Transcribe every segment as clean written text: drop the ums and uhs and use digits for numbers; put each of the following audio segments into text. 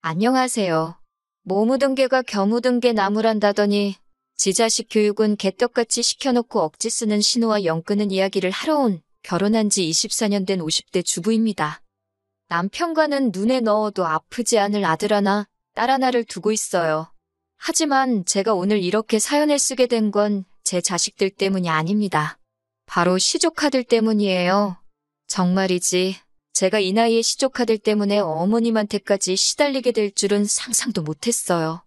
안녕하세요. 뭐 묻은 개가 겨 묻은 개 나무란다더니 지 자식 교육은 개떡같이 시켜놓고 억지 쓰는 신우와 영 끄는 이야기를 하러 온 결혼한 지 24년 된 50대 주부입니다. 남편과는 눈에 넣어도 아프지 않을 아들 하나, 딸 하나를 두고 있어요. 하지만 제가 오늘 이렇게 사연을 쓰게 된 건 제 자식들 때문이 아닙니다. 바로 시조카들 때문이에요. 정말이지 제가 이 나이에 시조카들 때문에 어머님한테까지 시달리게 될 줄은 상상도 못했어요.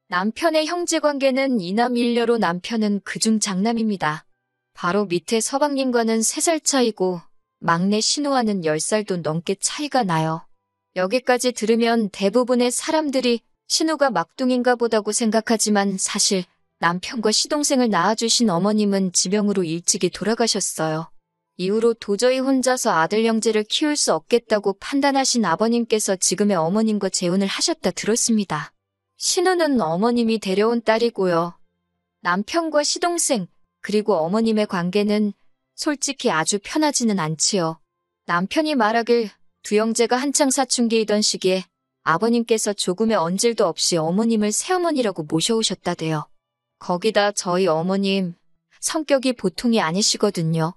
남편의 형제관계는 이남 일녀로 남편은 그중 장남입니다. 바로 밑에 서방님과는 3살 차이고 막내 신우와는 10살도 넘게 차이가 나요. 여기까지 들으면 대부분의 사람들이 신우가 막둥인가 보다고 생각하지만 사실 남편과 시동생을 낳아주신 어머님은 지병으로 일찍이 돌아가셨어요. 이후로 도저히 혼자서 아들 형제를 키울 수 없겠다고 판단하신 아버님께서 지금의 어머님과 재혼을 하셨다 들었습니다. 신우는 어머님이 데려온 딸이고요. 남편과 시동생 그리고 어머님의 관계는 솔직히 아주 편하지는 않지요. 남편이 말하길 두 형제가 한창 사춘기이던 시기에 아버님께서 조금의 언질도 없이 어머님을 새어머니라고 모셔오셨다대요. 거기다 저희 어머님 성격이 보통이 아니시거든요.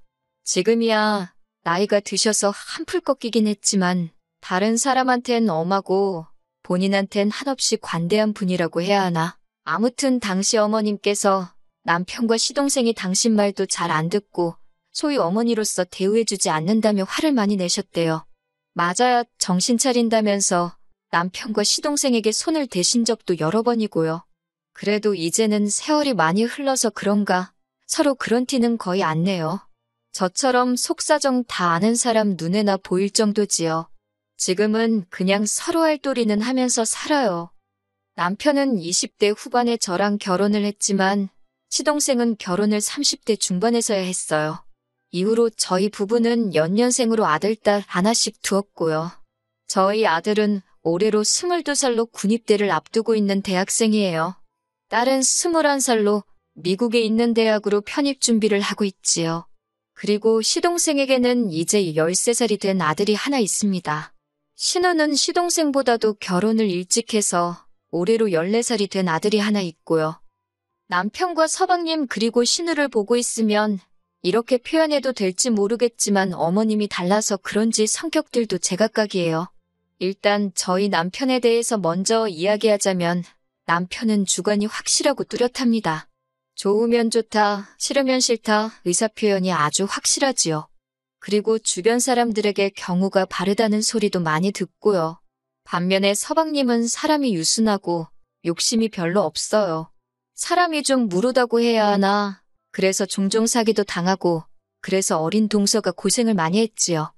지금이야 나이가 드셔서 한풀 꺾이긴 했지만 다른 사람한텐 엄하고 본인한텐 한없이 관대한 분이라고 해야 하나. 아무튼 당시 어머님께서 남편과 시동생이 당신 말도 잘 안 듣고 소위 어머니로서 대우해주지 않는다며 화를 많이 내셨대요. 맞아야 정신 차린다면서 남편과 시동생에게 손을 대신 적도 여러 번이고요. 그래도 이제는 세월이 많이 흘러서 그런가 서로 그런 티는 거의 안 내요. 저처럼 속사정 다 아는 사람 눈에나 보일 정도지요. 지금은 그냥 서로 알도리는 하면서 살아요. 남편은 20대 후반에 저랑 결혼을 했지만 시동생은 결혼을 30대 중반에서야 했어요. 이후로 저희 부부는 연년생으로 아들, 딸 하나씩 두었고요. 저희 아들은 올해로 22살로 군입대를 앞두고 있는 대학생이에요. 딸은 21살로 미국에 있는 대학으로 편입 준비를 하고 있지요. 그리고 시동생에게는 이제 13살이 된 아들이 하나 있습니다. 신우는 시동생보다도 결혼을 일찍 해서 올해로 14살이 된 아들이 하나 있고요. 남편과 서방님 그리고 신우를 보고 있으면 이렇게 표현해도 될지 모르겠지만 어머님이 달라서 그런지 성격들도 제각각이에요. 일단 저희 남편에 대해서 먼저 이야기하자면 남편은 주관이 확실하고 뚜렷합니다. 좋으면 좋다, 싫으면 싫다 의사표현이 아주 확실하지요. 그리고 주변 사람들에게 경우가 바르다는 소리도 많이 듣고요. 반면에 서방님은 사람이 유순하고 욕심이 별로 없어요. 사람이 좀 무르다고 해야 하나. 그래서 종종 사기도 당하고 그래서 어린 동서가 고생을 많이 했지요.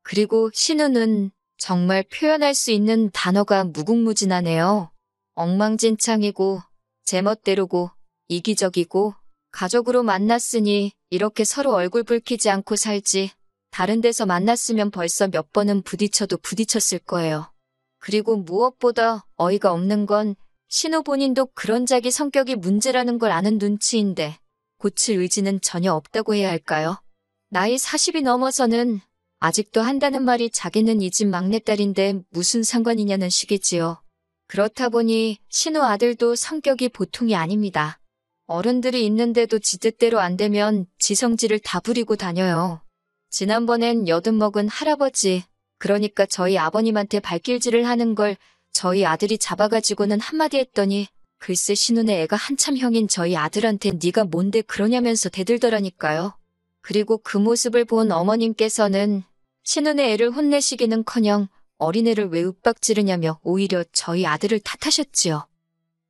그리고 신우는 정말 표현할 수 있는 단어가 무궁무진하네요. 엉망진창이고 제멋대로고 이기적이고 가족으로 만났으니 이렇게 서로 얼굴 붉히지 않고 살지. 다른 데서 만났으면 벌써 몇 번은 부딪혀도 부딪혔을 거예요. 그리고 무엇보다 어이가 없는 건 신우 본인도 그런 자기 성격이 문제라는 걸 아는 눈치인데 고칠 의지는 전혀 없다고 해야 할까요? 나이 40이 넘어서는 아직도 한다는 말이 자기는 이 집 막내딸인데 무슨 상관이냐는 식이지요. 그렇다 보니 신우 아들도 성격이 보통이 아닙니다. 어른들이 있는데도 지 뜻대로 안 되면 지 성질을 다 부리고 다녀요. 지난번엔 여든먹은 할아버지, 그러니까 저희 아버님한테 발길질을 하는 걸 저희 아들이 잡아가지고는 한마디 했더니 글쎄 신우네 애가 한참 형인 저희 아들한테 네가 뭔데 그러냐면서 대들더라니까요. 그리고 그 모습을 본 어머님께서는 신우네 애를 혼내시기는커녕 어린애를 왜 윽박지르냐며 오히려 저희 아들을 탓하셨지요.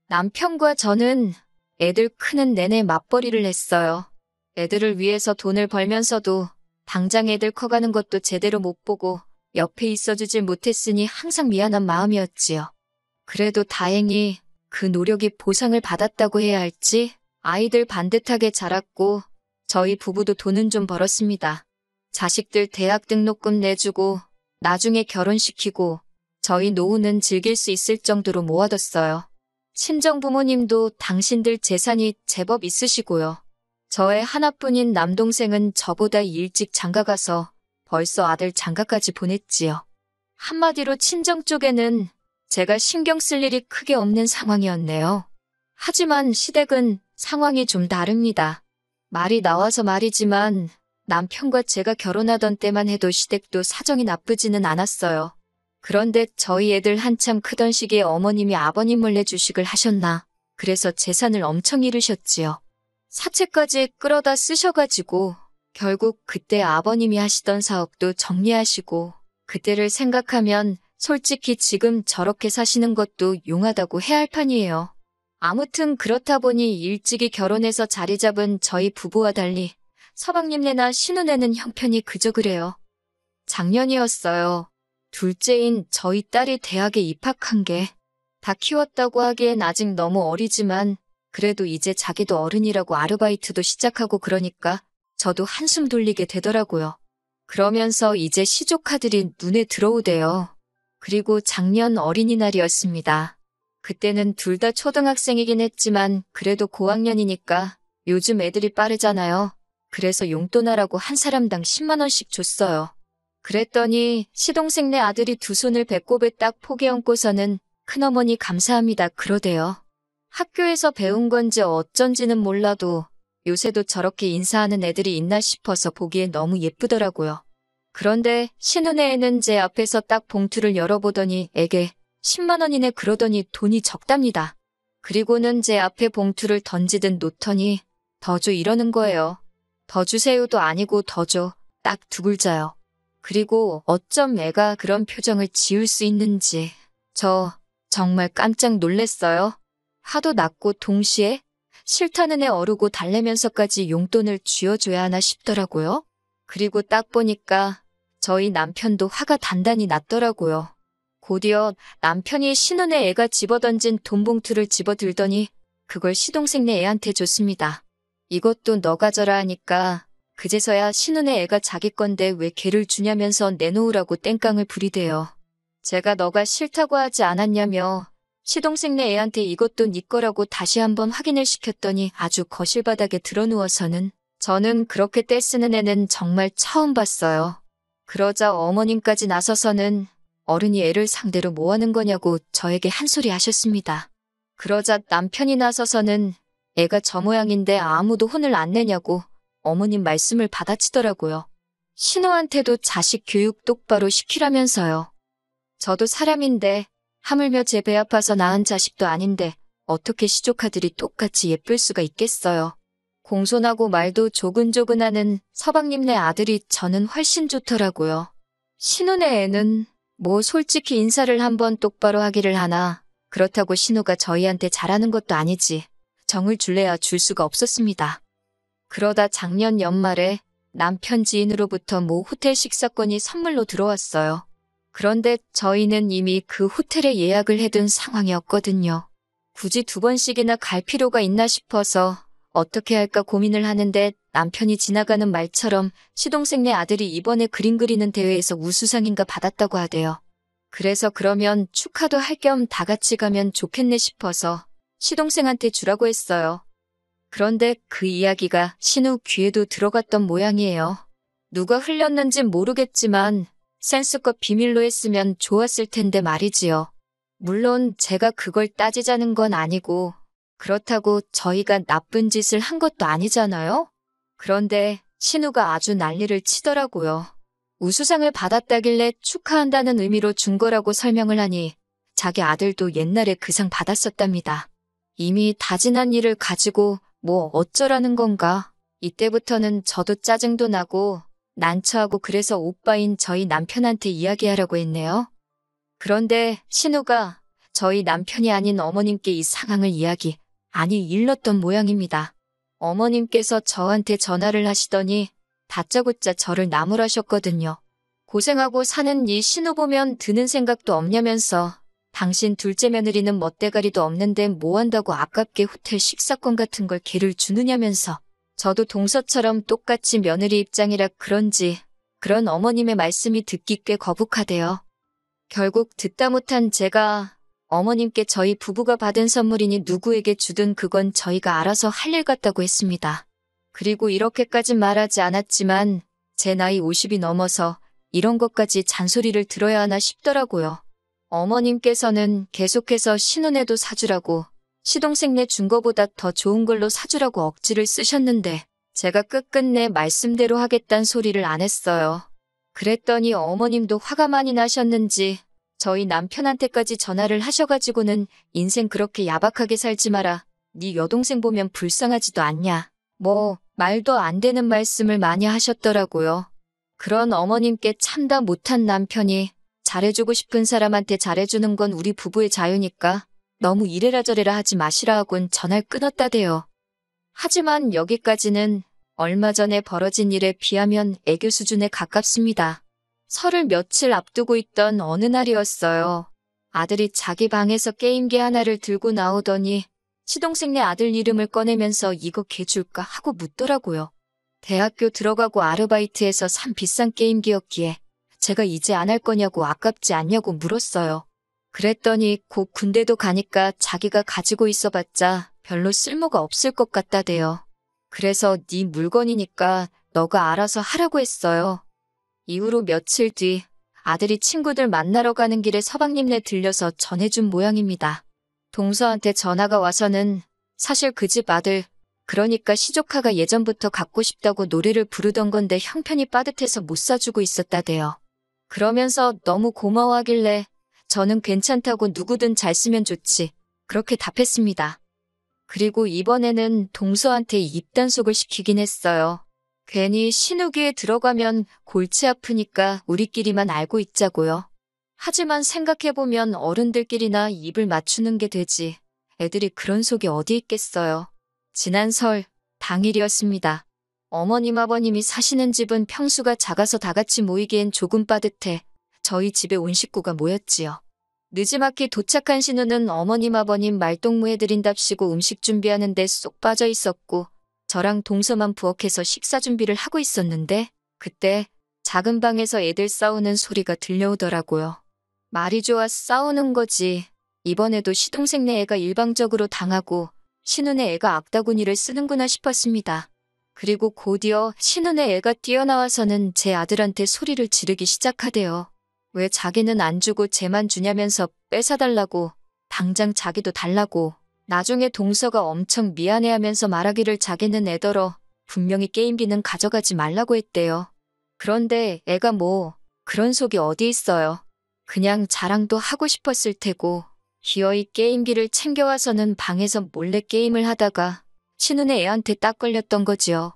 남편과 저는 애들 크는 내내 맞벌이를 했어요. 애들을 위해서 돈을 벌면서도 당장 애들 커가는 것도 제대로 못 보고 옆에 있어주질 못했으니 항상 미안한 마음이었지요. 그래도 다행히 그 노력이 보상을 받았다고 해야 할지 아이들 반듯하게 자랐고 저희 부부도 돈은 좀 벌었습니다. 자식들 대학 등록금 내주고 나중에 결혼시키고 저희 노후는 즐길 수 있을 정도로 모아뒀어요. 친정부모님도 당신들 재산이 제법 있으시고요. 저의 하나뿐인 남동생은 저보다 일찍 장가가서 벌써 아들 장가까지 보냈지요. 한마디로 친정 쪽에는 제가 신경 쓸 일이 크게 없는 상황이었네요. 하지만 시댁은 상황이 좀 다릅니다. 말이 나와서 말이지만 남편과 제가 결혼하던 때만 해도 시댁도 사정이 나쁘지는 않았어요. 그런데 저희 애들 한참 크던 시기에 어머님이 아버님 몰래 주식을 하셨나. 그래서 재산을 엄청 잃으셨지요. 사채까지 끌어다 쓰셔가지고 결국 그때 아버님이 하시던 사업도 정리하시고 그때를 생각하면 솔직히 지금 저렇게 사시는 것도 용하다고 해야 할 판이에요. 아무튼 그렇다 보니 일찍이 결혼해서 자리 잡은 저희 부부와 달리 서방님네나 신우네는 형편이 그저 그래요. 작년이었어요. 둘째인 저희 딸이 대학에 입학한 게 다 키웠다고 하기엔 아직 너무 어리지만 그래도 이제 자기도 어른이라고 아르바이트도 시작하고 그러니까 저도 한숨 돌리게 되더라고요. 그러면서 이제 시조카들이 눈에 들어오대요. 그리고 작년 어린이날이었습니다. 그때는 둘 다 초등학생이긴 했지만 그래도 고학년이니까 요즘 애들이 빠르잖아요. 그래서 용돈하라고 한 사람당 10만 원씩 줬어요. 그랬더니 시동생네 아들이 두 손을 배꼽에 딱 포개 얹고서는 큰어머니 감사합니다 그러대요. 학교에서 배운 건지 어쩐지는 몰라도 요새도 저렇게 인사하는 애들이 있나 싶어서 보기에 너무 예쁘더라고요. 그런데 신우네 애는 제 앞에서 딱 봉투를 열어보더니 에게 10만 원이네 그러더니 돈이 적답니다. 그리고는 제 앞에 봉투를 던지듯 놓더니 더 줘 이러는 거예요. 더 주세요도 아니고 더 줘. 딱 두 글자요. 그리고 어쩜 애가 그런 표정을 지을 수 있는지 저 정말 깜짝 놀랐어요. 하도 낮고 동시에 싫다는 애 어르고 달래면서까지 용돈을 쥐어줘야 하나 싶더라고요. 그리고 딱 보니까 저희 남편도 화가 단단히 났더라고요. 곧이어 남편이 신우네 애가 집어던진 돈 봉투를 집어들더니 그걸 시동생네 애한테 줬습니다. 이것도 너 가져라 하니까 그제서야 신우네 애가 자기 건데 왜 걔를 주냐면서 내놓으라고 땡깡을 부리대요. 제가 너가 싫다고 하지 않았냐며 시동생네 애한테 이것도 네 거라고 다시 한번 확인을 시켰더니 아주 거실 바닥에 드러누워서는 저는 그렇게 떼쓰는 애는 정말 처음 봤어요. 그러자 어머님까지 나서서는 어른이 애를 상대로 뭐 하는 거냐고 저에게 한 소리 하셨습니다. 그러자 남편이 나서서는 애가 저 모양인데 아무도 혼을 안 내냐고 어머님 말씀을 받아치더라고요. 신우한테도 자식 교육 똑바로 시키라면서요. 저도 사람인데 하물며 제 배 아파서 낳은 자식도 아닌데 어떻게 시조카들이 똑같이 예쁠 수가 있겠어요. 공손하고 말도 조근조근하는 서방님네 아들이 저는 훨씬 좋더라고요. 신우네 애는 뭐 솔직히 인사를 한번 똑바로 하기를 하나 그렇다고 신우가 저희한테 잘하는 것도 아니지. 정을 줄래야 줄 수가 없었습니다. 그러다 작년 연말에 남편 지인으로부터 모 호텔 식사권이 선물로 들어왔어요. 그런데 저희는 이미 그 호텔에 예약을 해둔 상황이었거든요. 굳이 두 번씩이나 갈 필요가 있나 싶어서 어떻게 할까 고민을 하는데 남편이 지나가는 말처럼 시동생네 아들이 이번에 그림 그리는 대회에서 우수상인가 받았다고 하대요. 그래서 그러면 축하도 할 겸 다 같이 가면 좋겠네 싶어서 시동생한테 주라고 했어요. 그런데 그 이야기가 신우 귀에도 들어갔던 모양이에요. 누가 흘렸는진 모르겠지만 센스껏 비밀로 했으면 좋았을 텐데 말이지요. 물론 제가 그걸 따지자는 건 아니고 그렇다고 저희가 나쁜 짓을 한 것도 아니잖아요. 그런데 신우가 아주 난리를 치더라고요. 우수상을 받았다길래 축하한다는 의미로 준 거라고 설명을 하니 자기 아들도 옛날에 그 상 받았었답니다. 이미 다진한 일을 가지고 뭐 어쩌라는 건가. 이때부터는 저도 짜증도 나고 난처하고 그래서 오빠인 저희 남편한테 이야기하라고 했네요. 그런데 신우가 저희 남편이 아닌 어머님께 이 상황을 일렀던 모양입니다. 어머님께서 저한테 전화를 하시더니 다짜고짜 저를 나무라셨거든요. 고생하고 사는 이 신우 보면 드는 생각도 없냐면서 당신 둘째 며느리는 멋대가리도 없는데 뭐 한다고 아깝게 호텔 식사권 같은 걸 걔를 주느냐면서 저도 동서처럼 똑같이 며느리 입장이라 그런지 그런 어머님의 말씀이 듣기 꽤 거북하대요. 결국 듣다 못한 제가 어머님께 저희 부부가 받은 선물이니 누구에게 주든 그건 저희가 알아서 할 일 같다고 했습니다. 그리고 이렇게까진 말하지 않았지만 제 나이 50이 넘어서 이런 것까지 잔소리를 들어야 하나 싶더라고요. 어머님께서는 계속해서 신혼에도 사주라고, 시동생네 준 거보다 더 좋은 걸로 사주라고 억지를 쓰셨는데 제가 끝끝내 말씀대로 하겠단 소리를 안 했어요. 그랬더니 어머님도 화가 많이 나셨는지 저희 남편한테까지 전화를 하셔가지고는 인생 그렇게 야박하게 살지 마라. 네 여동생 보면 불쌍하지도 않냐. 뭐 말도 안 되는 말씀을 많이 하셨더라고요. 그런 어머님께 참다 못한 남편이 잘해주고 싶은 사람한테 잘해주는 건 우리 부부의 자유니까 너무 이래라 저래라 하지 마시라 하곤 전화를 끊었다대요. 하지만 여기까지는 얼마 전에 벌어진 일에 비하면 애교 수준에 가깝습니다. 설을 며칠 앞두고 있던 어느 날이었어요. 아들이 자기 방에서 게임기 하나를 들고 나오더니 시동생네 아들 이름을 꺼내면서 이거 걔 줄까 하고 묻더라고요. 대학교 들어가고 아르바이트해서 산 비싼 게임기였기에 제가 이제 안 할 거냐고 아깝지 않냐고 물었어요. 그랬더니 곧 군대도 가니까 자기가 가지고 있어봤자 별로 쓸모가 없을 것 같다대요. 그래서 네 물건이니까 너가 알아서 하라고 했어요. 이후로 며칠 뒤 아들이 친구들 만나러 가는 길에 서방님네 들려서 전해준 모양입니다. 동서한테 전화가 와서는 사실 그 집 아들, 그러니까 시조카가 예전부터 갖고 싶다고 노래를 부르던 건데 형편이 빠듯해서 못 사주고 있었다대요. 그러면서 너무 고마워하길래 저는 괜찮다고 누구든 잘 쓰면 좋지. 그렇게 답했습니다. 그리고 이번에는 동서한테 입단속을 시키긴 했어요. 괜히 신우기에 들어가면 골치 아프니까 우리끼리만 알고 있자고요. 하지만 생각해보면 어른들끼리나 입을 맞추는 게 되지. 애들이 그런 속이 어디 있겠어요. 지난 설 당일이었습니다. 어머님 아버님이 사시는 집은 평수가 작아서 다 같이 모이기엔 조금 빠듯해 저희 집에 온 식구가 모였지요. 늦지막히 도착한 신우는 어머님 아버님 말동무해드린답시고 음식 준비하는데 쏙 빠져 있었고 저랑 동서만 부엌에서 식사 준비를 하고 있었는데 그때 작은 방에서 애들 싸우는 소리가 들려오더라고요. 말이 좋아 싸우는 거지. 이번에도 시동생네 애가 일방적으로 당하고 신우네 애가 악다구니를 쓰는구나 싶었습니다. 그리고 곧이어 신우네 애가 뛰어나와서는 제 아들한테 소리를 지르기 시작하대요. 왜 자기는 안 주고 쟤만 주냐면서 뺏어달라고, 당장 자기도 달라고. 나중에 동서가 엄청 미안해하면서 말하기를 자기는 애더러 분명히 게임기는 가져가지 말라고 했대요. 그런데 애가 뭐 그런 속이 어디 있어요. 그냥 자랑도 하고 싶었을 테고 기어이 게임기를 챙겨와서는 방에서 몰래 게임을 하다가 신우네 애한테 딱 걸렸던 거지요.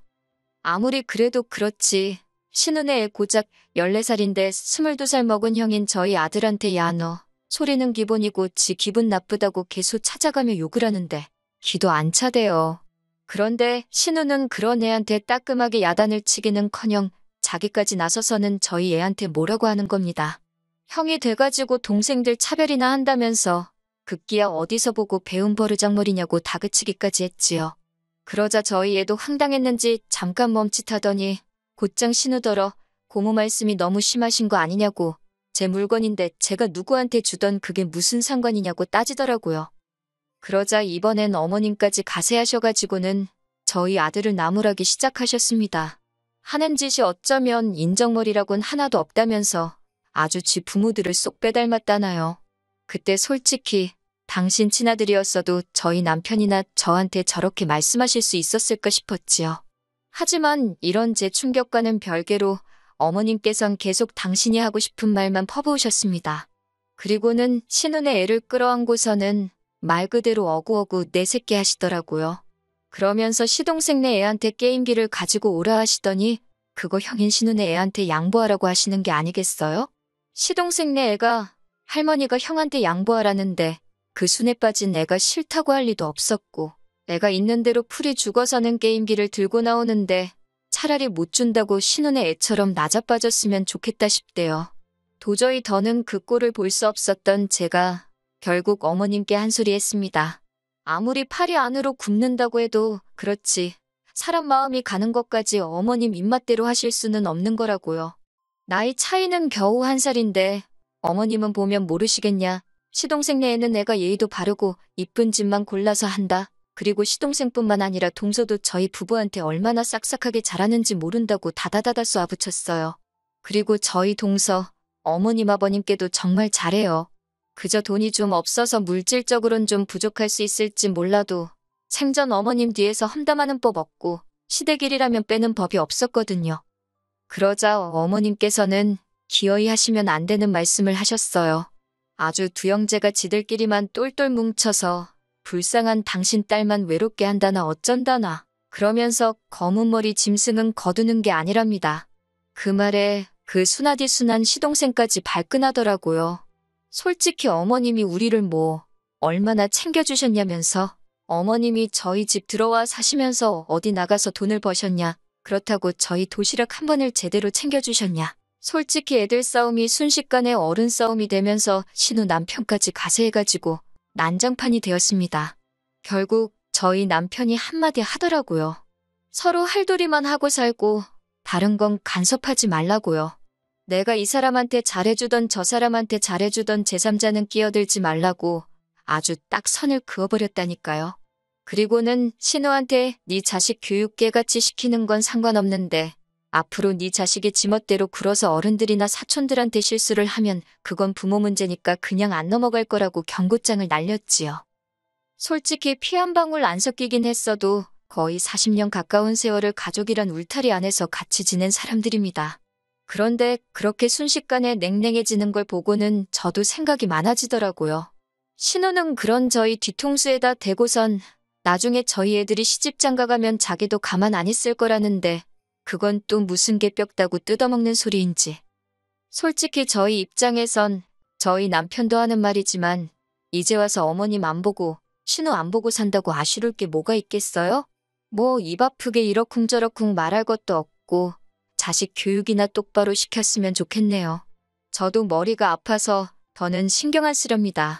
아무리 그래도 그렇지. 신우네 애 고작 14살인데 22살 먹은 형인 저희 아들한테 야 너 소리는 기본이고 지 기분 나쁘다고 계속 찾아가며 욕을 하는데 기도 안 차대요. 그런데 신우는 그런 애한테 따끔하게 야단을 치기는커녕 자기까지 나서서는 저희 애한테 뭐라고 하는 겁니다. 형이 돼가지고 동생들 차별이나 한다면서 급기야 어디서 보고 배운 버르장머리냐고 다그치기까지 했지요. 그러자 저희 애도 황당했는지 잠깐 멈칫하더니 곧장 신우더러 고모 말씀이 너무 심하신 거 아니냐고 제 물건인데 제가 누구한테 주던 그게 무슨 상관이냐고 따지더라고요. 그러자 이번엔 어머님까지 가세하셔가지고는 저희 아들을 나무라기 시작하셨습니다. 하는 짓이 어쩌면 인정머리라곤 하나도 없다면서 아주 지 부모들을 쏙 빼닮았다나요. 그때 솔직히 당신 친아들이었어도 저희 남편이나 저한테 저렇게 말씀하실 수 있었을까 싶었지요. 하지만 이런 제 충격과는 별개로 어머님께선 계속 당신이 하고 싶은 말만 퍼부으셨습니다. 그리고는 신우네 애를 끌어안고서는 말 그대로 어구어구 내 새끼 하시더라고요. 그러면서 시동생네 애한테 게임기를 가지고 오라 하시더니 그거 형인 신우네 애한테 양보하라고 하시는 게 아니겠어요? 시동생네 애가 할머니가 형한테 양보하라는데 그 순에 빠진 애가 싫다고 할 리도 없었고 애가 있는 대로 풀이 죽어서는 게임기를 들고 나오는데 차라리 못 준다고 신우네 애처럼 나자빠졌으면 좋겠다 싶대요. 도저히 더는 그 꼴을 볼 수 없었던 제가 결국 어머님께 한 소리 했습니다. 아무리 팔이 안으로 굽는다고 해도 그렇지 사람 마음이 가는 것까지 어머님 입맛대로 하실 수는 없는 거라고요. 나이 차이는 겨우 1살인데 어머님은 보면 모르시겠냐. 시동생네 애는 애가 예의도 바르고 이쁜 집만 골라서 한다. 그리고 시동생뿐만 아니라 동서도 저희 부부한테 얼마나 싹싹하게 잘하는지 모른다고 다다다다 쏘아붙였어요. 그리고 저희 동서, 어머님 아버님께도 정말 잘해요. 그저 돈이 좀 없어서 물질적으론 좀 부족할 수 있을지 몰라도 생전 어머님 뒤에서 험담하는 법 없고 시댁일이라면 빼는 법이 없었거든요. 그러자 어머님께서는 기어이 하시면 안 되는 말씀을 하셨어요. 아주 두 형제가 지들끼리만 똘똘 뭉쳐서 불쌍한 당신 딸만 외롭게 한다나 어쩐다나 그러면서 검은 머리 짐승은 거두는 게 아니랍니다. 그 말에 그 순하디 순한 시동생까지 발끈하더라고요. 솔직히 어머님이 우리를 뭐 얼마나 챙겨주셨냐면서 어머님이 저희 집 들어와 사시면서 어디 나가서 돈을 버셨냐. 그렇다고 저희 도시락 한 번을 제대로 챙겨주셨냐. 솔직히 애들 싸움이 순식간에 어른 싸움이 되면서 신우 남편까지 가세해가지고 난장판이 되었습니다. 결국 저희 남편이 한마디 하더라고요. 서로 할도리만 하고 살고 다른 건 간섭하지 말라고요. 내가 이 사람한테 잘해주던 저 사람한테 잘해주던 제3자는 끼어들지 말라고 아주 딱 선을 그어버렸다니까요. 그리고는 신우한테 네 자식 교육 깨같이 시키는 건 상관없는데 앞으로 네 자식이 지멋대로 굴어서 어른들이나 사촌들한테 실수를 하면 그건 부모 문제니까 그냥 안 넘어갈 거라고 경고장을 날렸지요. 솔직히 피 한 방울 안 섞이긴 했어도 거의 40년 가까운 세월을 가족이란 울타리 안에서 같이 지낸 사람들입니다. 그런데 그렇게 순식간에 냉랭해지는 걸 보고는 저도 생각이 많아지더라고요. 신우는 그런 저희 뒤통수에다 대고선 나중에 저희 애들이 시집장가 가면 자기도 가만 안 있을 거라는데 그건 또 무슨 개 뼈다고 뜯어먹는 소리인지. 솔직히 저희 입장에선 저희 남편도 하는 말이지만 이제 와서 어머님 안 보고 신우 안 보고 산다고 아쉬울 게 뭐가 있겠어요? 뭐 입 아프게 이러쿵저러쿵 말할 것도 없고 자식 교육이나 똑바로 시켰으면 좋겠네요. 저도 머리가 아파서 더는 신경 안 쓰렵니다.